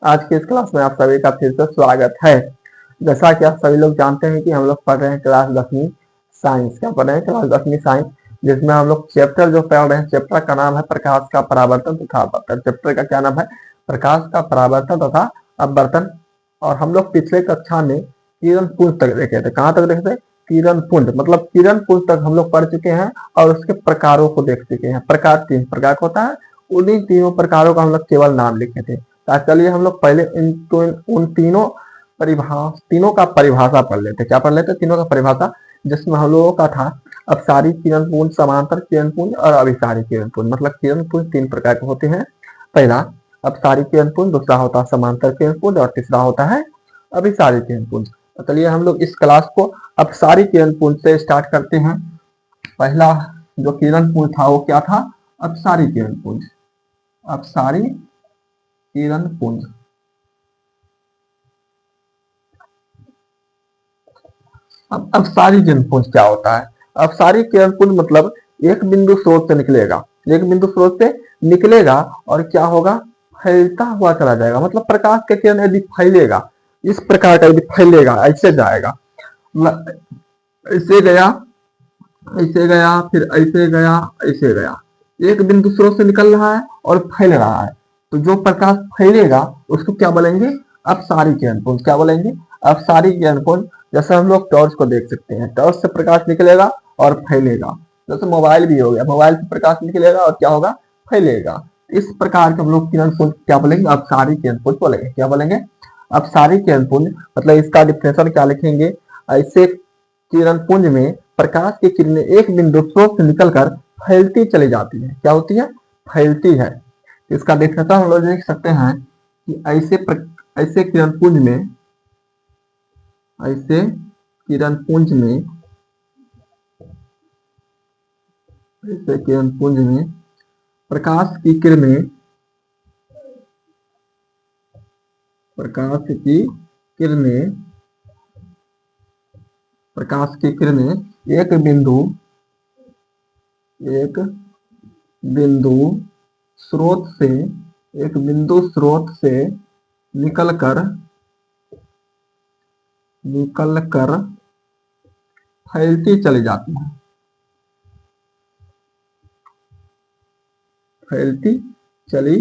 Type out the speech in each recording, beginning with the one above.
आज की इस क्लास में आप सभी का फिर से स्वागत है। जैसा कि आप सभी लोग जानते हैं कि हम लोग पढ़ रहे हैं क्लास 10वीं साइंस। क्या पढ़ रहे हैं? क्लास 10वीं साइंस, जिसमें हम लोग चैप्टर जो पढ़ रहे हैं, चैप्टर का नाम है प्रकाश का परावर्तन तथा अपवर्तन। चैप्टर का क्या नाम है? प्रकाश का परावर्तन तथा अपवर्तन। और हम लोग पिछले कक्षा में किरण पुंज तक देखे थे। कहाँ तक देखे थे? किरण पुंज, मतलब किरण पुंज तक हम लोग पढ़ चुके हैं और उसके प्रकारों को देख चुके हैं। प्रकार 3 प्रकार का होता है, उन्हीं तीनों प्रकारों का हम लोग केवल नाम लिखे थे। चलिए हम लोग पहले उन तीनों का परिभाषा पढ़ लेते। क्या पढ़ लेते? तीनों का परिभाषा, जिसमें हम लोगों का था अपसारी किरण पुंज, समांतर किरण पुंज और अभिसारी किरण पुंज। मतलब किरण पुंज 3 प्रकार के होते हैं। पहला अपसारी किरण पुंज, दूसरा होता है समांतर किरण पुंज और तीसरा होता है अभिसारी किरण पुंज। तो चलिए हम लोग इस क्लास को अपसारी किरण पुंज से स्टार्ट करते हैं। पहला जो किरण पुंज था वो क्या था? अपसारी किरण पुंज। अपसारी किरण पुंज। अब अपसारी किरण पुंज क्या होता है? अपसारी किरण पुंज मतलब एक बिंदु स्रोत से निकलेगा, एक बिंदु स्रोत से निकलेगा और क्या होगा? फैलता हुआ चला जाएगा। मतलब प्रकाश का किरण यदि फैलेगा, इस प्रकार का यदि फैलेगा, ऐसे जाएगा, ऐसे गया, ऐसे गया, फिर ऐसे गया, ऐसे गया, एक बिंदु स्रोत से निकल रहा है और फैल रहा है। तो जो प्रकाश फैलेगा उसको क्या बोलेंगे? अपसारी किरण पुंज। क्या बोलेंगे? अपसारी किरण पुंज। जैसे हम लोग टॉर्च को देख सकते हैं, टॉर्च से प्रकाश निकलेगा और फैलेगा। जैसे मोबाइल भी हो गया, मोबाइल से प्रकाश निकलेगा और क्या होगा? फैलेगा। इस प्रकार के हम लोग किरण पुंज क्या बोलेंगे? अपसारी किरण पुंज बोलेंगे। क्या बोलेंगे? अपसारी किरण पुंज। मतलब इसका डिफिनेशन क्या लिखेंगे? ऐसे किरण पुंज में प्रकाश की किरणें एक बिंदु स्रोत से निकलकर फैलती चली जाती है। क्या होती है? फैलती है। इसका डिफिनेशन हम लोग देख सकते हैं कि ऐसे किरण पुंज में, ऐसे किरण पुंज में, ऐसे किरण पुंज में प्रकाश की किरणें, प्रकाश की किरणें, प्रकाश की किरणें एक बिंदु स्रोत से, एक बिंदु स्रोत से निकलकर निकलकर फैलती चली जाती है, फैलती चली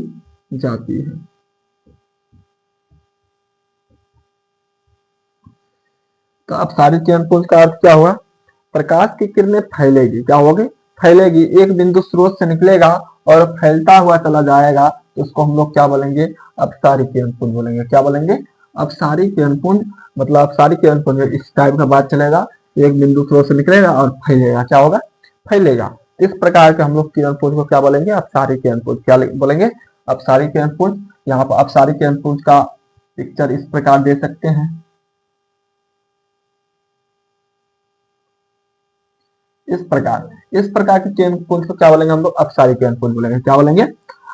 जाती है। तो अब सारी किरण पुंज का अर्थ क्या हुआ? प्रकाश की किरणें फैलेगी। क्या होगी? फैलेगी, एक बिंदु स्रोत से निकलेगा और फैलता हुआ चला जाएगा, तो उसको हम लोग क्या बोलेंगे? अपसारी किरण पुंज बोलेंगे। क्या बोलेंगे? अपसारी किरण पुंज। मतलब अपसारी किरण पुंज इस टाइप का बात चलेगा, एक बिंदु स्रोत से निकलेगा और फैलेगा। क्या होगा? फैलेगा। इस प्रकार के हम लोग किरण पुंज को क्या बोलेंगे? अपसारी किरण पुंज। क्या बोलेंगे? अपसारी किरण पुंज। यहाँ पर अपसारी किरण पुंज का पिक्चर इस प्रकार दे सकते हैं। इस प्रकार की किरण पुंज को क्या बोलेंगे हम लोग? अपसारी किरण पुंज बोलेंगे। क्या बोलेंगे?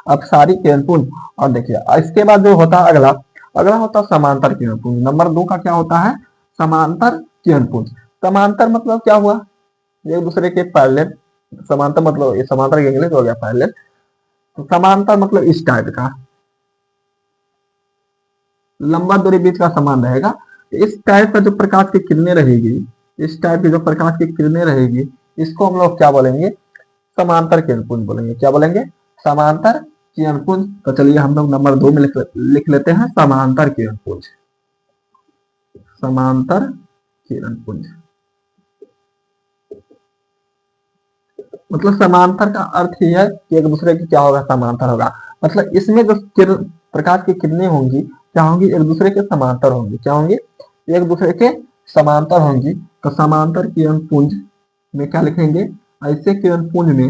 अपसारी किरण पुंज। और देखिए इसके बाद जो होता है अगला, अगला होता है समांतर किरण पुंज। नंबर 2 का क्या होता है? समांतर किरण पुंज। समांतर मतलब क्या हुआ? एक दूसरे के पैरेलल। समांतर मतलब, ये समांतर के इंग्लिश हो गया पैरेलल। तो समांतर मतलब इस टाइप का, लंबा दूरी बीच का समान रहेगा। इस टाइप का जो प्रकाश की किरणें रहेगी, इस टाइप की जो प्रकाश की किरणें रहेगी, इसको हम लोग क्या बोलेंगे? समांतर किरण पुंज बोलेंगे। क्या बोलेंगे? समांतर किरण पुंज। तो चलिए हम लोग नंबर 2 में लिख लेते हैं समांतर किरण पुंज। समांतर किरण पुंज मतलब समांतर का अर्थ ही है कि एक दूसरे की क्या होगा? समांतर होगा। मतलब इसमें जो किरण, प्रकाश की किरणें होंगी, क्या होंगी? एक दूसरे के समांतर होंगी। क्या होंगी? एक दूसरे के समांतर होंगी। तो समांतर किरण पुंज में क्या लिखेंगे? ऐसे किरण पुंज में,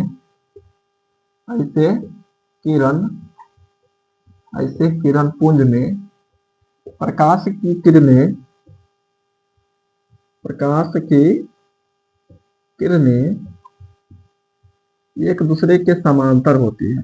ऐसे किरण, ऐसे किरण पुंज में प्रकाश की किरणें, प्रकाश की किरणें एक दूसरे के समांतर होती है।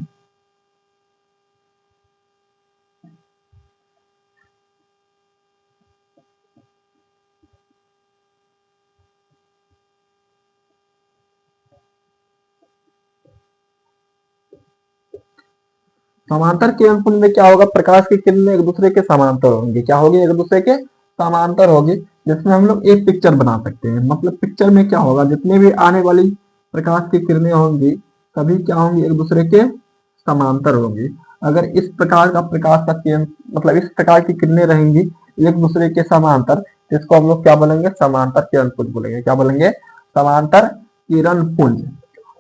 समांतर किरण पुंज में क्या होगा, प्रकाश की किरणें एक दूसरे के समांतर होंगी, क्या होगी, एक दूसरे के समांतर होगी, जिसमें हम लोग एक पिक्चर बना सकते हैं। मतलब पिक्चर में क्या होगा, जितनी भी आने वाली प्रकाश की किरणें होंगी सभी क्या होंगी, एक दूसरे के समांतर होंगी। अगर इस प्रकार का प्रकाश का किरण मतलब इस प्रकार की किरणें रहेंगी एक दूसरे के समांतर, जिसको हम लोग क्या बोलेंगे, समांतर किरण पुंज बोलेंगे। क्या बोलेंगे, समांतर किरण पुंज।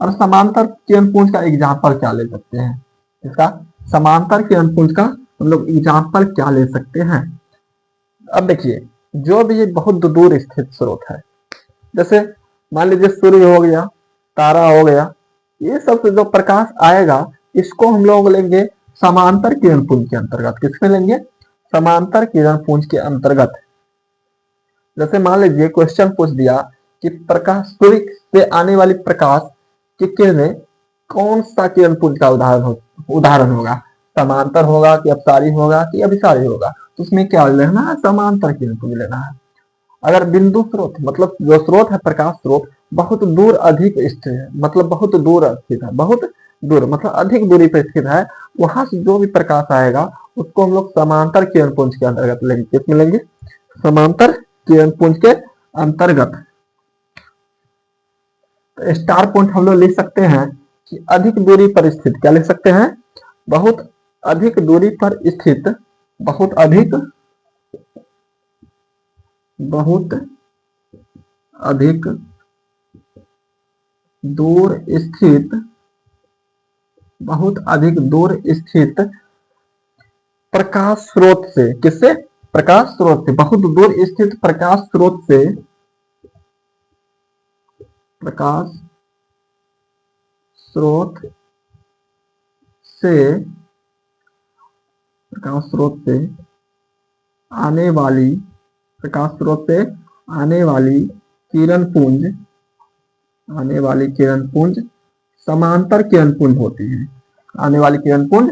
और समांतर किरण पुंज का एग्जाम्पल क्या ले सकते हैं, इसका समांतर किरण पुंज का हम लोग एग्जाम्पल क्या ले सकते हैं। अब देखिए, जो भी बहुत दूर स्थित स्रोत है, जैसे मान लीजिए सूर्य हो गया, तारा हो गया, ये सब से जो प्रकाश आएगा इसको हम लोग लेंगे समांतर किरण पुंज के अंतर्गत। किसमें लेंगे, समांतर किरण पुंज के अंतर्गत। जैसे मान लीजिए क्वेश्चन पूछ दिया कि प्रकाश, सूर्य से आने वाली प्रकाश की किरणें कौन सा किरण पुंज का उदाहरण होगा, समांतर होगा कि अपसारी होगा कि अभिसारी होगा, तो उसमें क्या लेना है, समांतर किरण पुंज लेना है। अगर बिंदु स्रोत मतलब जो स्रोत है, प्रकाश स्रोत बहुत दूर अधिक स्थित है, मतलब बहुत दूर स्थित है, बहुत दूर मतलब अधिक दूरी पर स्थित है, वहां से जो भी प्रकाश आएगा उसको हम लोग समांतर किरण पुंज के अंतर्गत लेंगे। किसमें लेंगे, समांतर किरण पुंज के अंतर्गत। तो स्टार पॉइंट हम लोग लिख सकते हैं कि अधिक दूरी पर स्थित, क्या लिख सकते हैं, बहुत अधिक दूरी पर स्थित, बहुत अधिक, बहुत अधिक दूर स्थित, बहुत अधिक दूर स्थित प्रकाश स्रोत से, किससे, प्रकाश स्रोत से, बहुत दूर स्थित प्रकाश स्रोत से, प्रकाश स्रोत से, प्रकाश स्रोत से आने वाली, प्रकाश स्रोत से आने वाली किरण पुंज, आने वाली किरण पुंज समांतर किरण पुंज होती है। आने वाली किरण पुंज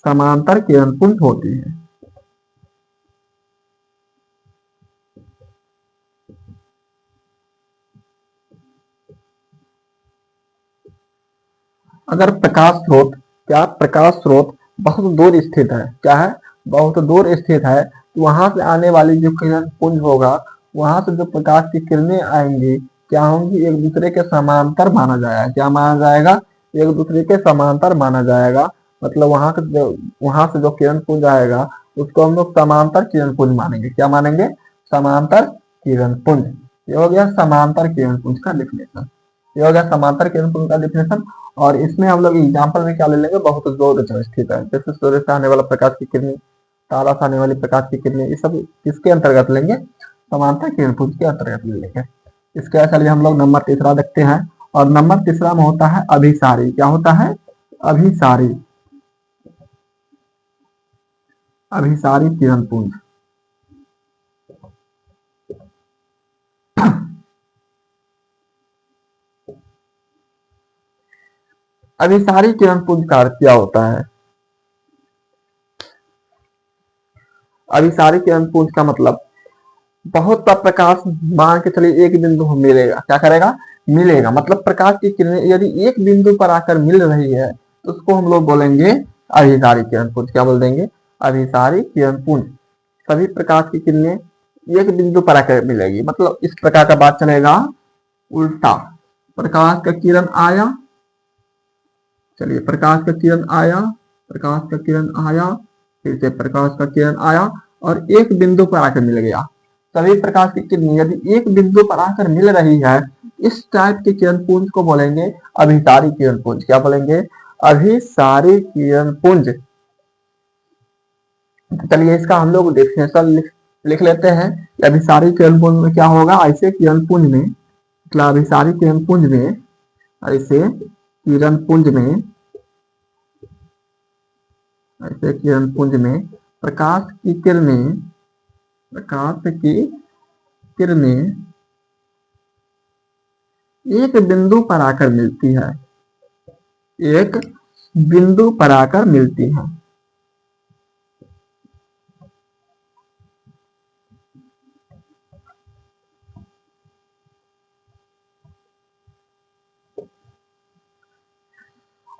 समांतर किरण पुंज होती है। अगर प्रकाश स्रोत, क्या प्रकाश स्रोत बहुत दूर स्थित है, क्या है, बहुत दूर स्थित है, तो वहां से आने वाली जो किरण पुंज होगा, वहां से जो प्रकाश की किरणें आएंगी क्या होंगी, एक दूसरे के समांतर माना जाएगा। क्या माना जाएगा, एक दूसरे के समांतर माना जाएगा। मतलब वहां से जो किरण पुंज आएगा उसको हम लोग समांतर किरण पुंज मानेंगे। क्या मानेंगे, समांतर किरण पुंज। ये हो गया समांतर किरण पुंज का डिफिनेशन, ये हो गया समांतर किरण पुंज का डिफिनेशन। और इसमें हम लोग एग्जाम्पल में क्या ले लेंगे, बहुत दूर जो स्थित है, जैसे सूर्य से आने वाला प्रकाश की किरणें, तारा से आने वाली प्रकाश की किरणें, ये सब किसके अंतर्गत लेंगे, समांतर किरण पुंज के अंतर्गत ले लेंगे। इसके चलिए हम लोग नंबर तीसरा देखते हैं। और नंबर तीसरा में होता है अभिसारी। क्या होता है, अभिसारी, अभिसारी किरण पुंज। अभिसारी किरण पुंज का अर्थ क्या होता है, अभिसारी किरण पुंज का मतलब बहुत सा प्रकाश मान के चलिए एक बिंदु में मिलेगा, क्या करेगा, मिलेगा, मतलब प्रकाश की किरणें यदि एक बिंदु पर आकर मिल रही है तो उसको हम लोग बोलेंगे अभिसारी किरण पुंज। क्या बोल देंगे, अभिसारी किरण पुंज। सभी प्रकाश की किरणें एक बिंदु पर आकर मिलेगी, मतलब इस प्रकार का बात चलेगा। उल्टा, प्रकाश का किरण आया, चलिए प्रकाश का किरण आया, प्रकाश का किरण आया, फिर से प्रकाश का किरण आया और एक बिंदु पर आकर मिल गया। सभी प्रकाश की किरणें यदि एक बिंदु पर आकर मिल रही है, इस टाइप के किरण पुंज को बोलेंगे अभिसारी किरण पुंज। क्या बोलेंगे, अभिसारी किरण पुंज। चलिए इसका हम लोग डेफिनेशन लिख लेते हैं। अभिसारी किरण पुंज में क्या होगा, ऐसे किरण पुंज में, मतलब अभिसारी किरण पुंज में, ऐसे किरण पुंज में, ऐसे किरण पुंज में प्रकाश की किरणें, प्रकाश की किरणें एक बिंदु पर आकर मिलती है, एक बिंदु पर आकर मिलती है।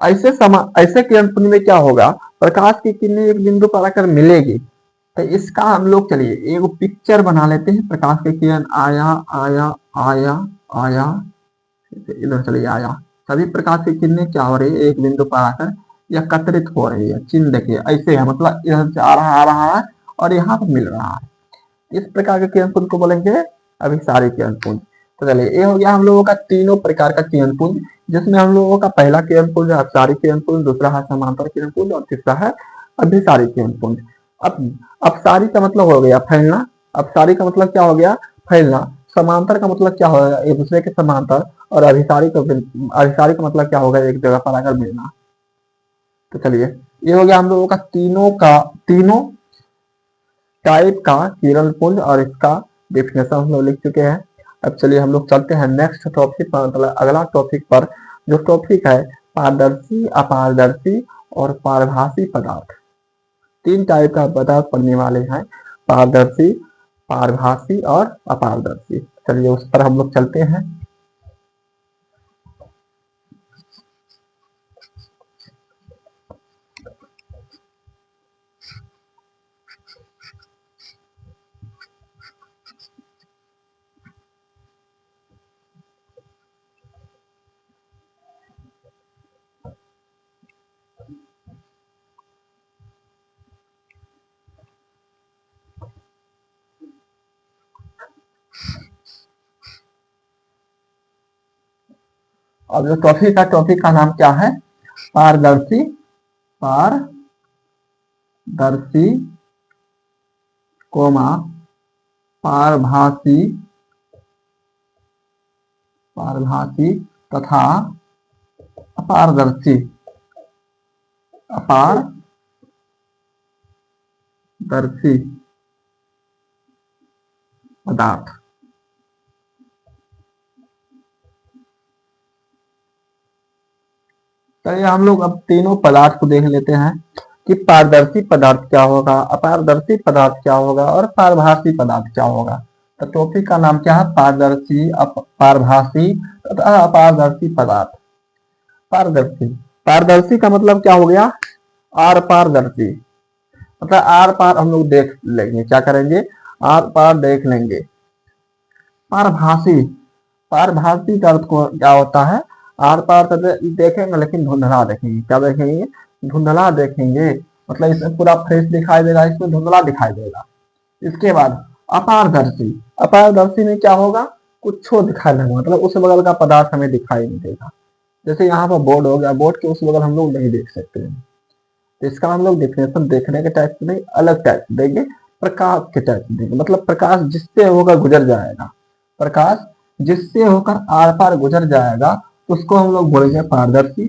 ऐसे किरण पुंज में क्या होगा, प्रकाश की किरणें एक बिंदु पर आकर मिलेगी, तो इसका हम लोग चलिए एक पिक्चर बना लेते हैं। प्रकाश की किरण आया आया आया आया, इधर चलिए आया, सभी प्रकाश की किरणें क्या हो रही है, एक बिंदु पर आकर एकत्रित हो रही है। चिन्ह देखिए ऐसे है, मतलब इधर से आ रहा है और यहाँ पर मिल रहा है। इस प्रकार के किरण पुंज को बोलेंगे अभिसारी किरण पुंज। तो चलिए ये हो गया हम लोगों का तीनों प्रकार का किरण पुंज, जिसमें हम लोगों का पहला किरण पुंज है अपसारी किरण पुंज, दूसरा है समांतर किरण पुंज और तीसरा है अभिसारी किरण पुंज। अब अपसारी का मतलब हो गया फैलना, अपसारी का मतलब क्या हो गया, फैलना। समांतर का मतलब क्या होगा, एक दूसरे के समांतर। और अभिसारी का मतलब क्या होगा, एक जगह पर आकर मिलना। तो चलिए ये हो गया हम लोगों का तीनों टाइप का किरण पुंज और इसका डेफिनेशन हम लोग लिख चुके हैं। अब चलिए हम लोग चलते हैं नेक्स्ट टॉपिक पर, मतलब अगला टॉपिक पर, जो टॉपिक है पारदर्शी, अपारदर्शी और पारभासी पदार्थ। तीन टाइप का पदार्थ पढ़ने वाले हैं, पारदर्शी, पारभासी और अपारदर्शी। चलिए उस पर हम लोग चलते हैं। अब जो टॉपिक का नाम क्या है, पारदर्शी, पारदर्शी कोमा पारभासी, पारभासी तथा अपारदर्शी, अपारदर्शी पदार्थ। चलिए हम लोग अब तीनों पदार्थ को देख लेते हैं कि पारदर्शी पदार्थ क्या होगा, अपारदर्शी पदार्थ क्या होगा और पारभासी पदार्थ क्या होगा। तो टॉपिक का नाम क्या है, पारदर्शी, पारभासी तथा अपारदर्शी पदार्थ। पारदर्शी, पारदर्शी का मतलब क्या हो गया, आर पारदर्शी, मतलब आर पार हम लोग देख लेंगे, क्या करेंगे, आर पार देख लेंगे। पारभासी, पारभासी का अर्थ क्या होता है, आर पार तो देखेंगे लेकिन धुंधला देखेंगे। क्या देखेंगे, धुंधला देखेंगे, मतलब इसमें पूरा फ्रेश दिखाई देगा, इसमें धुंधला दिखाई देगा। इसके बाद अपारदर्शी, अपारदर्शी में क्या होगा, कुछ दिखाई देगा, मतलब उस बगल का पदार्थ हमें दिखाई नहीं देगा। जैसे यहाँ पर बोर्ड हो गया, बोर्ड के उस बगल हम लोग नहीं देख सकते हैं। तो इसका हम लोग डेफिनेशन देखने के टाइप से नहीं, अलग टाइप से देंगे, प्रकाश के टाइप से देंगे। मतलब प्रकाश जिससे होकर गुजर जाएगा, प्रकाश जिससे होकर आर पार गुजर जाएगा, उसको हम लोग बोलेंगे पारदर्शी।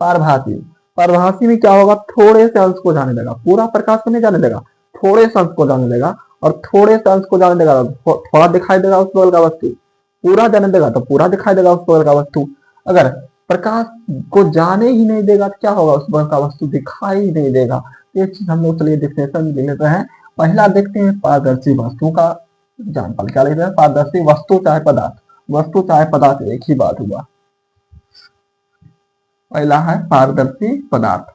पारभासी, पारभासी में क्या होगा, थोड़े से अंश को जाने देगा, पूरा प्रकाश को नहीं जाने देगा, थोड़े से अंश को जाने देगा। और थोड़े से अंश को जाने देगा तो थोड़ा दिखाई देगा उस बगल का वस्तु, पूरा जाने देगा तो पूरा दिखाई देगा उस बगल का वस्तु। अगर प्रकाश को जाने ही नहीं देगा तो क्या होगा, उस बगल का वस्तु दिखाई ही नहीं देगा। ये चीज हम लोग चलिए डिफिनेशन ले लेते हैं। पहला देखते हैं पारदर्शी वस्तु का एग्जाम्पल, क्या लिखते हैं, पारदर्शी वस्तु चाहे पदार्थ, वस्तु चाहे पदार्थ एक ही बात हुआ। पहला है पारदर्शी पदार्थ।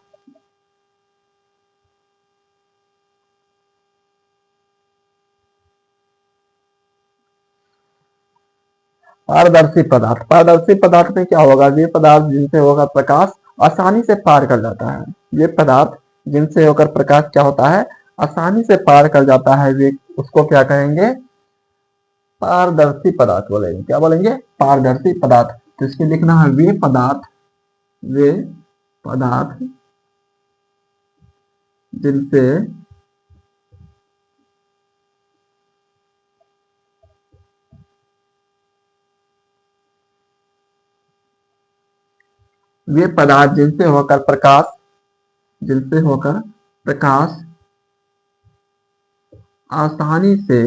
पारदर्शी पदार्थ, पारदर्शी पदार्थ में क्या होगा, ये पदार्थ जिनसे होगा प्रकाश आसानी से पार कर जाता है। ये पदार्थ जिनसे होकर प्रकाश क्या होता है, आसानी से पार कर जाता है, वे उसको क्या कहेंगे, पारदर्शी पदार्थ बोलेंगे। क्या बोलेंगे, पारदर्शी पदार्थ। तो इसमें लिखना है वे पदार्थ, वे पदार्थ जिनसे वे पदार्थ जिनसे होकर प्रकाश, जिनसे होकर प्रकाश आसानी से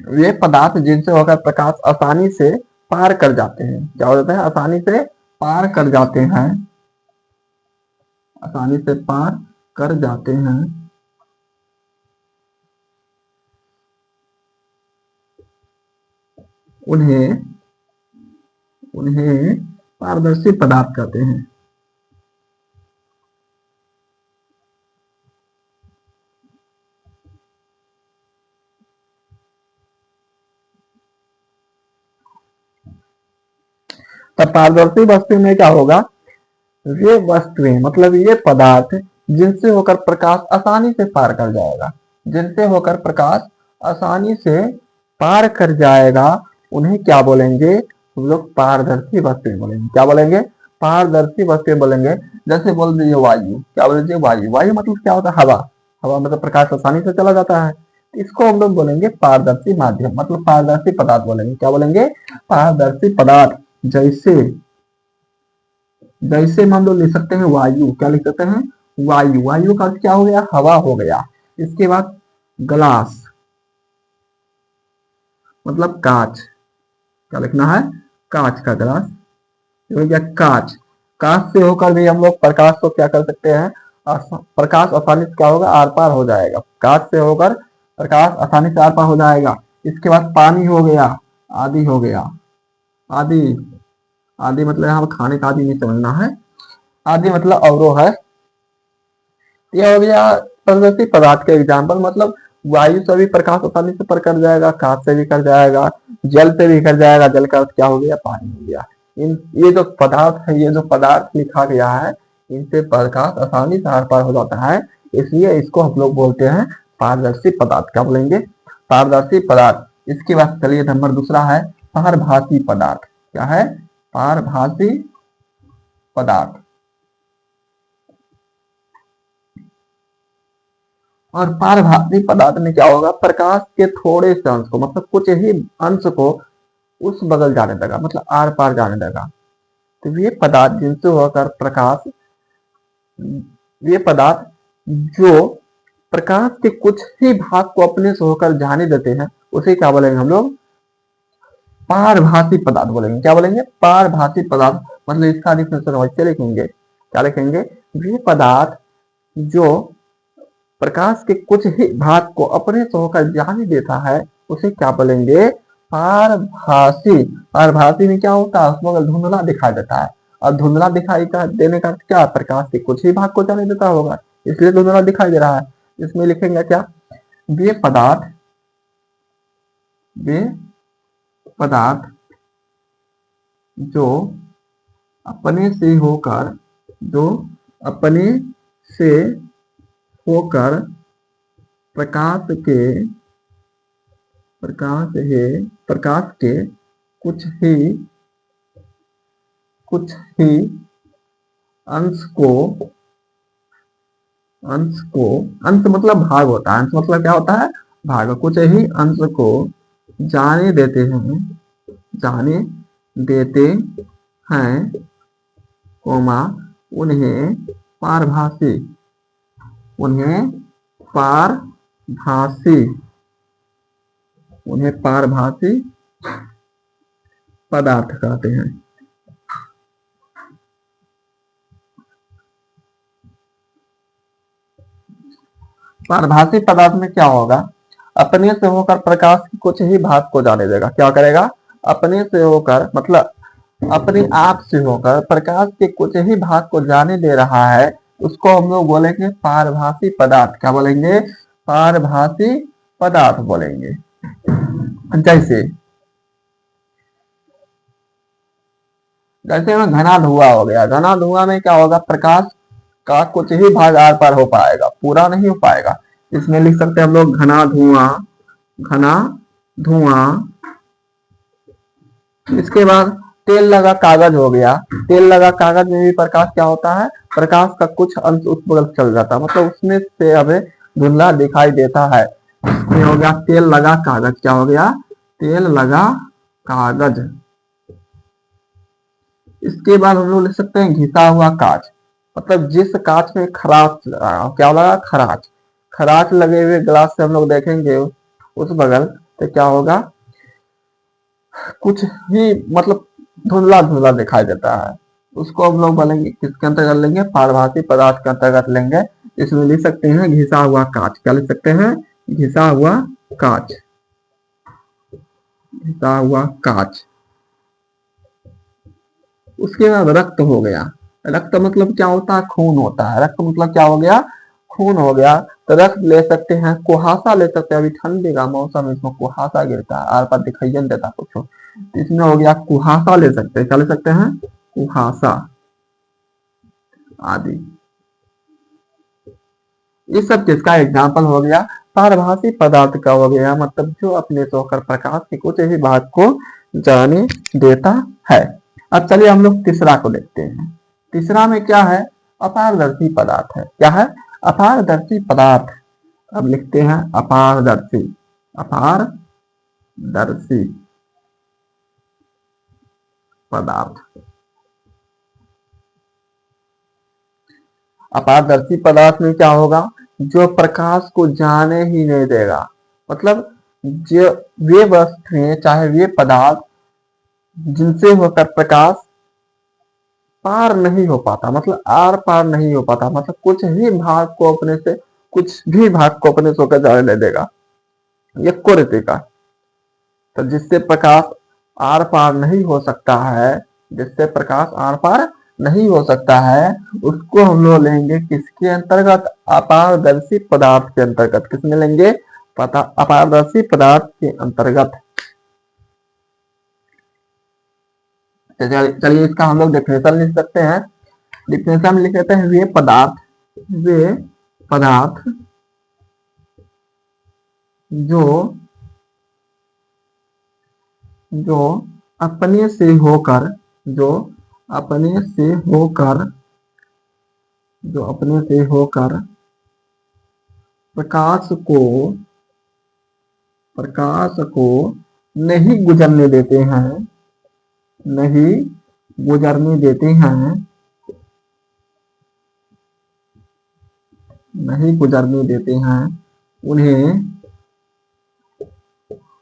वे पदार्थ जिनसे होकर प्रकाश आसानी से पार कर जाते हैं। क्या हो जाता है, आसानी से पार कर जाते हैं, आसानी से पार कर जाते हैं। उन्हें उन्हें पारदर्शी पदार्थ कहते हैं। तब पारदर्शी वस्तु में क्या होगा, ये वस्तुएं मतलब ये पदार्थ जिनसे होकर प्रकाश आसानी से पार कर जाएगा, जिनसे होकर प्रकाश आसानी से पार कर जाएगा, उन्हें क्या बोलेंगे हम लोग, पारदर्शी वस्तुएं बोलेंगे। क्या बोलेंगे, पारदर्शी वस्तुएं बोलेंगे। जैसे बोल दीजिए वायु, क्या बोल दीजिए वायु, वायु मतलब क्या होता है, हवा। हवा मतलब प्रकाश आसानी से चला जाता है, इसको हम लोग बोलेंगे पारदर्शी माध्यम, मतलब पारदर्शी पदार्थ बोलेंगे। क्या बोलेंगे, पारदर्शी पदार्थ। जैसे जैसे मान लो लिख सकते हैं वायु, क्या लिख सकते हैं, वायु। वायु का अर्थ क्या हो गया, हवा हो गया। इसके बाद ग्लास मतलब कांच, क्या लिखना है, कांच का ग्लास, हो गया कांच। कांच से होकर भी हम लोग प्रकाश को क्या कर सकते हैं, प्रकाश आसानी से क्या होगा, आर पार हो जाएगा। कांच से होकर प्रकाश आसानी से आर पार हो जाएगा। इसके बाद पानी हो गया, आदि हो गया, आदि। आदि मतलब यहाँ खाने का आदि नहीं समझना है, आदि मतलब अवरोह है। यह हो गया पारदर्शी पदार्थ के एग्जाम्पल, मतलब वायु से भी प्रकाश आसानी से पर कर जाएगा, कांच से भी कर जाएगा, जल से भी कर जाएगा। जल का अर्थ क्या हो गया, पानी हो गया। इन ये जो पदार्थ है, ये जो पदार्थ लिखा गया है, इनसे प्रकाश आसानी से आर पार हो जाता है, इसलिए इसको हम लोग बोलते हैं पारदर्शी पदार्थ। क्या बोलेंगे, पारदर्शी पदार्थ। इसके बाद चलिए नंबर दूसरा है पारभासी पदार्थ। क्या है, पारभासी पदार्थ। और पारभासी पदार्थ में क्या होगा, प्रकाश के थोड़े से अंश को, मतलब कुछ ही अंश को उस बगल जाने देगा, मतलब आर पार जाने देगा। तो ये पदार्थ जिनसे होकर प्रकाश, ये पदार्थ जो प्रकाश के कुछ ही भाग को अपने से होकर जाने देते हैं, उसे क्या बोलेंगे हम लोग, पारभासी पदार्थ बोलेंगे। क्या बोलेंगे, पारभासी पदार्थ। मतलब इसका डिफिनेशन वैसे लिखेंगे, क्या लिखेंगे, ये पदार्थ जो प्रकाश के कुछ ही भाग को अपने से होकर जाने देता है, उसे क्या बोलेंगे, पारभासी। पारभासी में क्या होता है, उसमें अगर धुंधला दिखाई देता है, और धुंधला दिखाई का देने का क्या, प्रकाश के कुछ ही भाग को जाने देता होगा, इसलिए धुंधला दिखाई दे रहा है। इसमें लिखेंगे क्या, वे पदार्थ, वे पदार्थ जो अपने से होकर, जो अपने से होकर प्रकाश के कुछ ही अंश मतलब भाग होता है, अंश मतलब क्या होता है, भाग। कुछ ही अंश को जाने देते हैं, कोमा, उन्हें पारभासी पदार्थ कहते हैं। पारभासी पदार्थ में क्या होगा, अपने से होकर प्रकाश के कुछ ही भाग को जाने देगा। क्या करेगा, अपने से होकर मतलब अपने आप से होकर प्रकाश के कुछ ही भाग को जाने दे रहा है, उसको हम लोग बोलेंगे पारभासी पदार्थ। क्या बोलेंगे, पारभासी पदार्थ बोलेंगे। जैसे जैसे में घना धुआं हो गया, घना धुआं में क्या होगा, प्रकाश का कुछ ही भाग आर पार हो पाएगा, पूरा नहीं हो पाएगा। इसमें लिख सकते हैं हम लोग घना धुआं। इसके बाद तेल लगा कागज हो गया, तेल लगा कागज में भी प्रकाश क्या होता है, प्रकाश का कुछ अंश उस बगल चल जाता है, मतलब उसमें से हमें धुंधला दिखाई देता है। ये हो गया तेल लगा कागज। क्या हो गया, तेल लगा कागज। इसके बाद हम लोग लिख सकते हैं घिसा हुआ कांच, मतलब जिस कांच में खराच लगा, क्या लगा, खराच लगे हुए ग्लास से हम लोग देखेंगे उस बगल, तो क्या होगा, कुछ ही मतलब धुंधला धुंधला दिखाई देता है, उसको हम लोग बोलेंगे किसके अंतर्गत लेंगे, पारभासी पदार्थ के अंतर्गत लेंगे। इसमें लिख सकते हैं घिसा हुआ कांच। क्या लिख सकते हैं, घिसा हुआ कांच। घिसा हुआ कांच। उसके बाद रक्त हो गया। रक्त मतलब क्या होता है? खून होता है। रक्त मतलब क्या हो गया? खून हो गया। तो रक्त ले सकते हैं, कुहासा ले सकते हैं। अभी ठंडी का मौसम है, इसमें कुहासा गिरता है, आर पार दिखाई नहीं देता कुछ। तो इसमें हो गया कुहासा ले सकते हैं। क्या ले सकते हैं? कुहासा आदि। इस सब किसका एग्जाम्पल हो गया? पारभासी पदार्थ का हो गया, मतलब जो अपने से होकर प्रकाश के कुछ ही भाग को जाने देता है। अब चलिए हम लोग तीसरा को देखते हैं। तीसरा में क्या है? अपारदर्शी पदार्थ है। क्या है? अपारदर्शी पदार्थ। अब लिखते हैं अपारदर्शी। अपारदर्शी पदार्थ। अपारदर्शी पदार्थ में क्या होगा? जो प्रकाश को जाने ही नहीं देगा। मतलब जो वे वस्तुएं, चाहे वे पदार्थ जिनसे होकर प्रकाश पार नहीं हो पाता, मतलब आर पार नहीं हो पाता, मतलब कुछ भी भाग को अपने से, कुछ भी भाग को अपने से होकर जाने नहीं देगा। ये कुरीति का। तो जिससे प्रकाश आर पार नहीं हो सकता है, जिससे प्रकाश आर पार नहीं हो सकता है, उसको हम लोग लेंगे किसके अंतर्गत? अपारदर्शी पदार्थ के अंतर्गत। किसमें लेंगे? अपारदर्शी पदार्थ के अंतर्गत। चलिए इसका हम लोग डेफिनेशन लिख सकते हैं। डिफिनेशन लिख लेते हैं। वे पदार्थ जो जो अपने से होकर जो अपने से होकर जो अपने से होकर प्रकाश को नहीं गुजरने देते हैं, नहीं गुजरने देते हैं, नहीं गुजरने देते हैं, उन्हें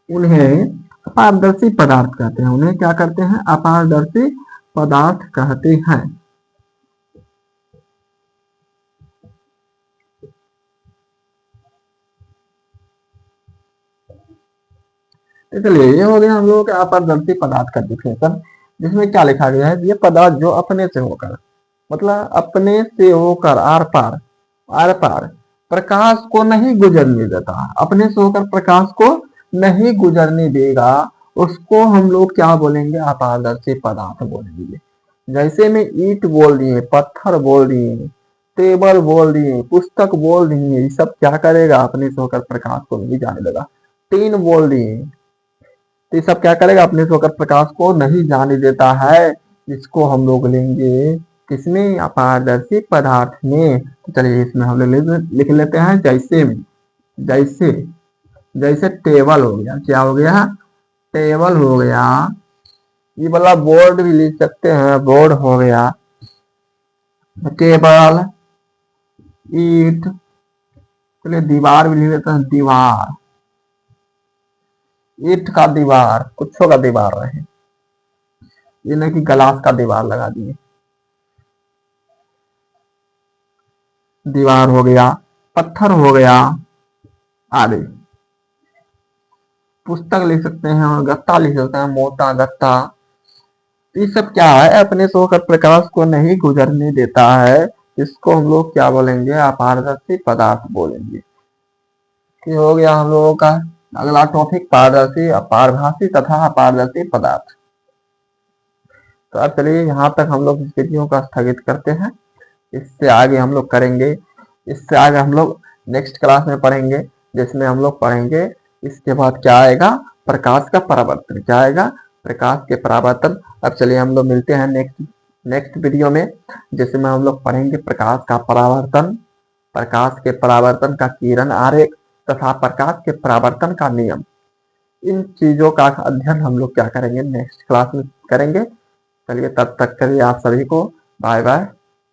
उन्हें अपारदर्शी पदार्थ कहते हैं। उन्हें क्या कहते हैं? अपारदर्शी पदार्थ कहते हैं। इसलिए ये हो गया हम लोगों के अपारदर्शी पदार्थ का डिफिनेशन, जिसमें क्या लिखा गया है? ये पदार्थ जो अपने से होकर, मतलब अपने से होकर आर पार प्रकाश को नहीं गुजरने देता, अपने से होकर प्रकाश को नहीं गुजरने देगा, उसको हम लोग क्या बोलेंगे? अपारदर्शी पदार्थ बोलेंगे। जैसे में ईंट बोल दिए, पत्थर बोल दिए, टेबल बोल दिए, पुस्तक बोल दिए, ये सब क्या करेगा? अपने से होकर प्रकाश को नहीं जाने देगा। टीन बोल दिए, तो ये सब क्या करेगा? अपने से होकर प्रकाश को नहीं जाने देता है। इसको हम लोग लेंगे किसमें? अपारदर्शी पदार्थ में। तो चलिए इसमें हम लोग लिख लेते हैं। जैसे जैसे टेबल हो गया। क्या हो गया? टेबल हो गया। ये वाला बोर्ड भी लिख सकते हैं, बोर्ड हो गया। टेबल, ईट, चलिए दीवार भी लिख लेते हैं, दीवार। ईट का दीवार, कुछ का दीवार रहे, ये नहीं कि गलास का दीवार लगा दिए। दीवार हो गया, पत्थर हो गया आदि। पुस्तक लिख सकते हैं और गत्ता लिख सकते हैं, मोटा गत्ता। तो ये सब क्या है? अपने से होकर प्रकाश को नहीं गुजरने देता है। इसको हम लोग क्या बोलेंगे? अपारदर्शी पदार्थ बोलेंगे। ये हो गया हम लोगों का अगला टॉपिक, पारदर्शी, पारभासी तथा अपारदर्शी पदार्थ। तो अब चलिए यहाँ तक हम लोग इस वीडियो का स्थगित करते हैं। इससे आगे हम लोग करेंगे, इससे आगे हम लोग नेक्स्ट क्लास में पढ़ेंगे, जिसमें हम लोग पढ़ेंगे इसके बाद क्या आएगा? प्रकाश का परावर्तन। क्या आएगा? प्रकाश के परावर्तन। अब चलिए हम लोग मिलते हैं नेक्स्ट वीडियो में, जिसमें हम लोग पढ़ेंगे प्रकाश का परावर्तन, प्रकाश के परावर्तन का किरण आरेख तथा प्रकाश के परावर्तन का नियम। इन चीजों का अध्ययन हम लोग क्या करेंगे? नेक्स्ट क्लास में करेंगे। चलिए तब तक के लिए आप सभी को बाय बाय।